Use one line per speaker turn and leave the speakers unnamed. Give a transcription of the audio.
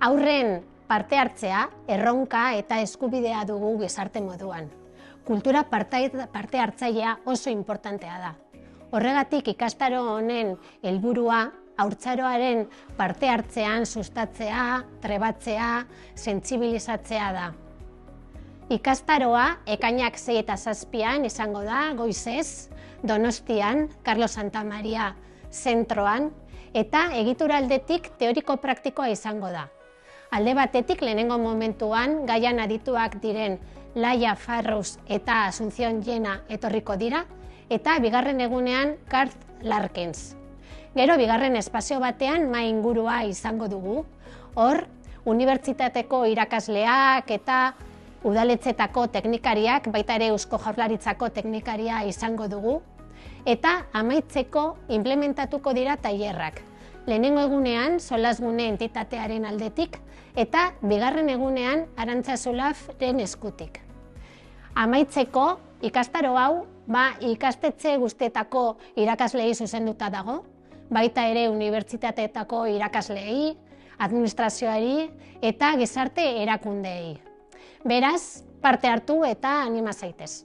Haurren parte hartzea, erronka eta eskubidea dugu gizarte moduan. Kultura parte hartzailea oso importantea da. Horregatik ikastaro honen helburua haurtzaroaren parte hartzean sustatzea, trebatzea, sentsibilizatzea da. Ikastaroa ekainak 6 eta 7 izango da, goizez, Donostian, Carlos Santamaria zentroan, eta egitura aldetik teoriko-praktikoa izango da. Alde batetik lehenengo momentuan gaian adituak diren Laia Farrous eta Asunción Jena etorriko dira, eta bigarren egunean Garth Larkins. Gero bigarren espazio batean mai ingurua izango dugu. Hor, unibertsitateko irakasleak eta udaletxetako teknikariak, baita ere Eusko Jaurlaritzako teknikaria izango dugu, eta amaitzeko implementatuko dira tailerrak. Lehenengo egunean Solasgune entitatearen aldetik eta bigarren egunean Arantza Zulafren eskutik. Amaitzeko ikastaro hau ikastetxe guztietako irakaslei zuzenduta dago, baita ere unibertsitateetako irakasleei, administrazioari eta gizarte erakundeei. Beraz, parte hartu eta anima zaitez.